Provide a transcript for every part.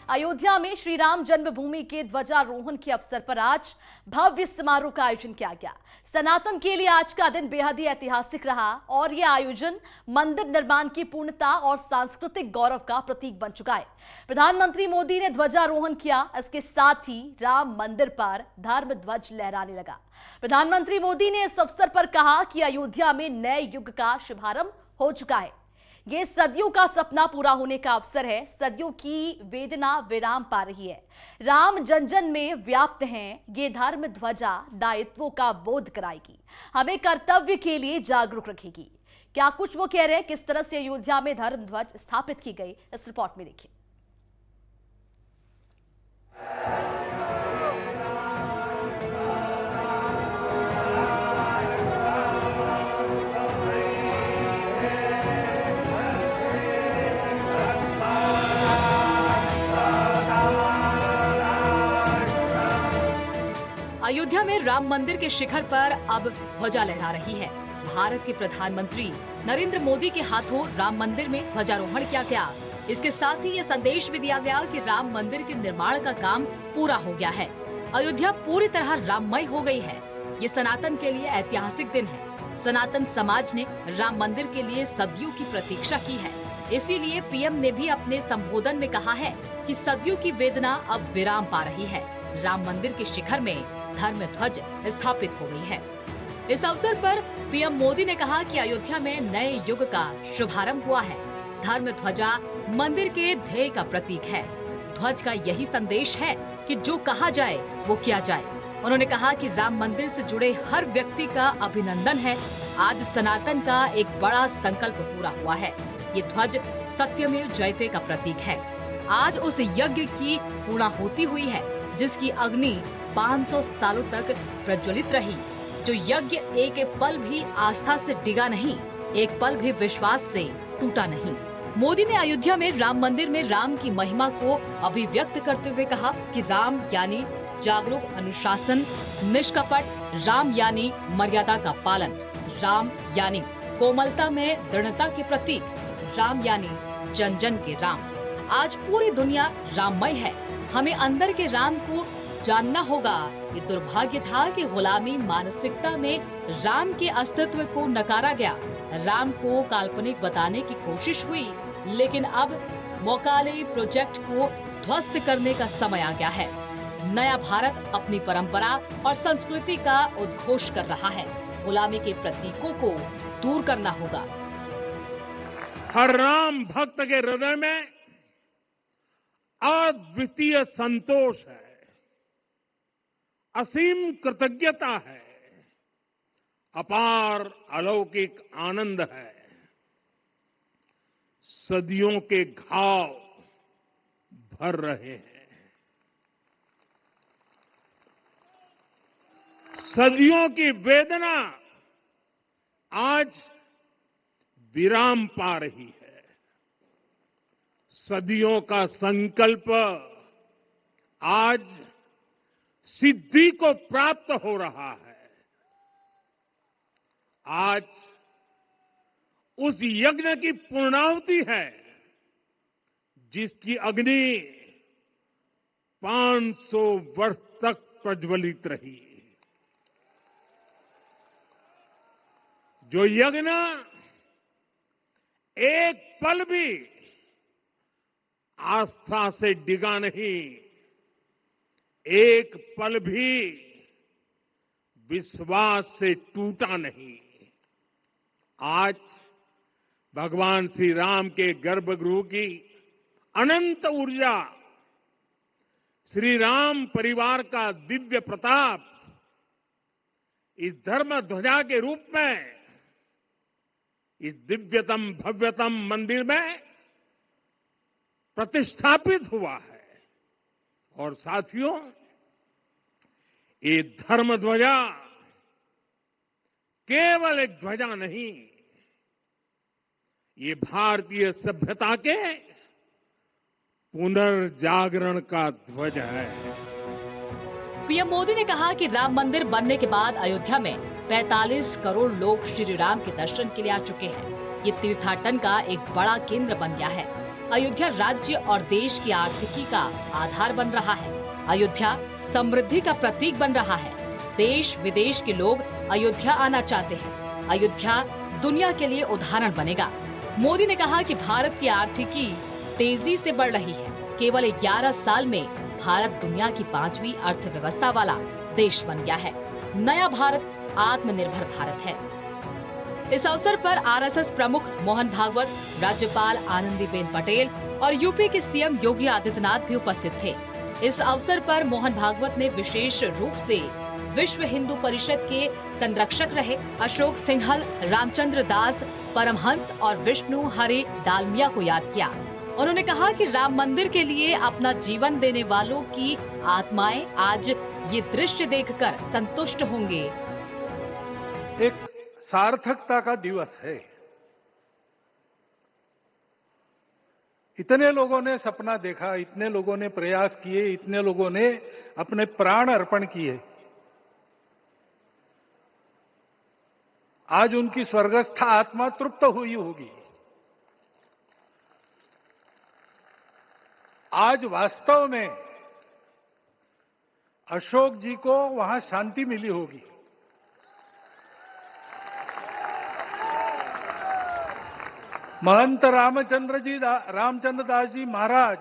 अयोध्या में श्री राम जन्मभूमि के ध्वजारोहण के अवसर पर आज भव्य समारोह का आयोजन किया गया। सनातन के लिए आज का दिन बेहद ही ऐतिहासिक रहा और यह आयोजन मंदिर निर्माण की पूर्णता और सांस्कृतिक गौरव का प्रतीक बन चुका है। प्रधानमंत्री मोदी ने ध्वजारोहण किया, इसके साथ ही राम मंदिर पर धर्म ध्वज लहराने लगा। प्रधानमंत्री मोदी ने इस अवसर पर कहा कि अयोध्या में नए युग का शुभारंभ हो चुका है। ये सदियों का सपना पूरा होने का अवसर है। सदियों की वेदना विराम पा रही है। राम जन जन में व्याप्त हैं। ये धर्म ध्वजा दायित्वों का बोध कराएगी, हमें कर्तव्य के लिए जागरूक रखेगी। क्या कुछ वो कह रहे हैं, किस तरह से अयोध्या में धर्म ध्वज स्थापित की गई, इस रिपोर्ट में देखिए। अयोध्या में राम मंदिर के शिखर पर अब ध्वजा लहरा रही है। भारत के प्रधानमंत्री नरेंद्र मोदी के हाथों राम मंदिर में ध्वजारोहण किया गया। इसके साथ ही ये संदेश भी दिया गया कि राम मंदिर के निर्माण का काम पूरा हो गया है। अयोध्या पूरी तरह राममय हो गई है। ये सनातन के लिए ऐतिहासिक दिन है। सनातन समाज ने राम मंदिर के लिए सदियों की प्रतीक्षा की है। इसीलिए पीएम ने भी अपने संबोधन में कहा है कि सदियों की वेदना अब विराम पा रही है। राम मंदिर के शिखर में धर्म ध्वज स्थापित हो गई है। इस अवसर पर पीएम मोदी ने कहा कि अयोध्या में नए युग का शुभारंभ हुआ है। धर्म ध्वजा मंदिर के ध्येय का प्रतीक है। ध्वज का यही संदेश है कि जो कहा जाए वो किया जाए। उन्होंने कहा कि राम मंदिर से जुड़े हर व्यक्ति का अभिनंदन है। आज सनातन का एक बड़ा संकल्प पूरा हुआ है। ये ध्वज सत्यमेव जयते का प्रतीक है। आज उस यज्ञ की पूर्णाहुति हुई है जिसकी अग्नि 500 सालों तक प्रज्वलित रही। जो यज्ञ एक पल भी आस्था से डिगा नहीं, एक पल भी विश्वास से टूटा नहीं। मोदी ने अयोध्या में राम मंदिर में राम की महिमा को अभिव्यक्त करते हुए कहा कि राम यानी जागरूक अनुशासन, निष्कपट, राम यानी मर्यादा का पालन, राम यानी कोमलता में दृढ़ता के प्रतीक, राम यानी जन जन के राम। आज पूरी दुनिया राममय है। हमें अंदर के राम को जानना होगा। ये दुर्भाग्य था कि गुलामी मानसिकता में राम के अस्तित्व को नकारा गया। राम को काल्पनिक बताने की कोशिश हुई, लेकिन अब मोकाले प्रोजेक्ट को ध्वस्त करने का समय आ गया है। नया भारत अपनी परंपरा और संस्कृति का उद्घोष कर रहा है। गुलामी के प्रतीकों को दूर करना होगा। हर राम भक्त के हृदय में अद्वितीय संतोष है, असीम कृतज्ञता है, अपार अलौकिक आनंद है। सदियों के घाव भर रहे हैं। सदियों की वेदना आज विराम पा रही है। सदियों का संकल्प आज सिद्धि को प्राप्त हो रहा है। आज उस यज्ञ की पूर्णाहुति है जिसकी अग्नि 500 वर्ष तक प्रज्वलित रही। जो यज्ञ एक पल भी आस्था से डिगा नहीं, एक पल भी विश्वास से टूटा नहीं। आज भगवान श्री राम के गर्भगृह की अनंत ऊर्जा, श्री राम परिवार का दिव्य प्रताप इस धर्म ध्वजा के रूप में इस दिव्यतम भव्यतम मंदिर में प्रतिष्ठापित हुआ है। और साथियों, ये धर्म ध्वजा केवल एक ध्वजा नहीं, ये भारतीय सभ्यता के पुनर्जागरण का ध्वज है। पीएम मोदी ने कहा कि राम मंदिर बनने के बाद अयोध्या में 45 करोड़ लोग श्री राम के दर्शन के लिए आ चुके हैं। ये तीर्थाटन का एक बड़ा केंद्र बन गया है। अयोध्या राज्य और देश की आर्थिकी का आधार बन रहा है। अयोध्या समृद्धि का प्रतीक बन रहा है। देश विदेश के लोग अयोध्या आना चाहते हैं। अयोध्या दुनिया के लिए उदाहरण बनेगा। मोदी ने कहा कि भारत की आर्थिकी तेजी से बढ़ रही है। केवल 11 साल में भारत दुनिया की 5वीं अर्थव्यवस्था वाला देश बन गया है। नया भारत आत्मनिर्भर भारत है। इस अवसर पर आरएसएस प्रमुख मोहन भागवत, राज्यपाल आनंदीबेन पटेल और यूपी के सीएम योगी आदित्यनाथ भी उपस्थित थे। इस अवसर पर मोहन भागवत ने विशेष रूप से विश्व हिंदू परिषद के संरक्षक रहे अशोक सिंघल, रामचंद्र दास, परमहंस और विष्णु हरि डालमिया को याद किया। उन्होंने कहा कि राम मंदिर के लिए अपना जीवन देने वालों की आत्माएं आज ये दृश्य देखकर संतुष्ट होंगे। एक सार्थकता का दिवस है। इतने लोगों ने सपना देखा, इतने लोगों ने प्रयास किए, इतने लोगों ने अपने प्राण अर्पण किए। आज उनकी स्वर्गस्थ आत्मा तृप्त हुई होगी। आज वास्तव में अशोक जी को वहां शांति मिली होगी। महंत रामचंद्र दास जी महाराज,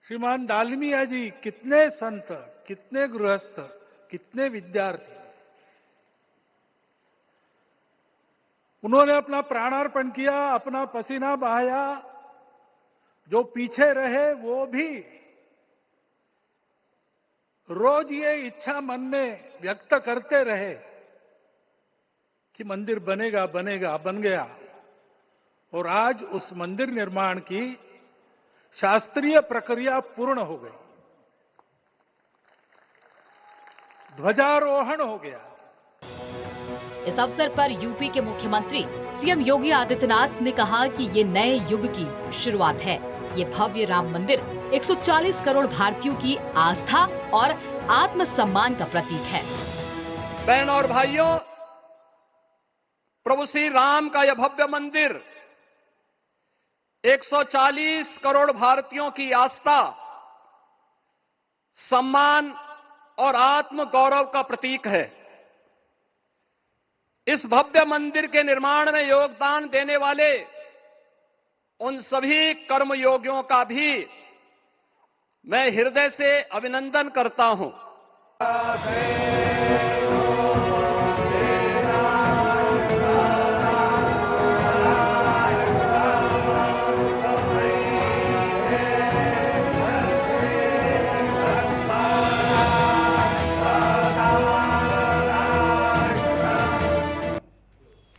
श्रीमान डालमिया जी, कितने संत, कितने गृहस्थ, कितने विद्यार्थी, उन्होंने अपना प्राणार्पण किया, अपना पसीना बहाया। जो पीछे रहे वो भी रोज ये इच्छा मन में व्यक्त करते रहे कि मंदिर बनेगा बनेगा, बन गया। और आज उस मंदिर निर्माण की शास्त्रीय प्रक्रिया पूर्ण हो गई, ध्वजारोहण हो गया। इस अवसर पर यूपी के मुख्यमंत्री सीएम योगी आदित्यनाथ ने कहा कि ये नए युग की शुरुआत है। ये भव्य राम मंदिर 140 करोड़ भारतीयों की आस्था और आत्मसम्मान का प्रतीक है। बहन और भाइयों, प्रभु श्री राम का यह भव्य मंदिर 140 करोड़ भारतीयों की आस्था, सम्मान और आत्म गौरव का प्रतीक है। इस भव्य मंदिर के निर्माण में योगदान देने वाले उन सभी कर्मयोगियों का भी मैं हृदय से अभिनंदन करता हूं।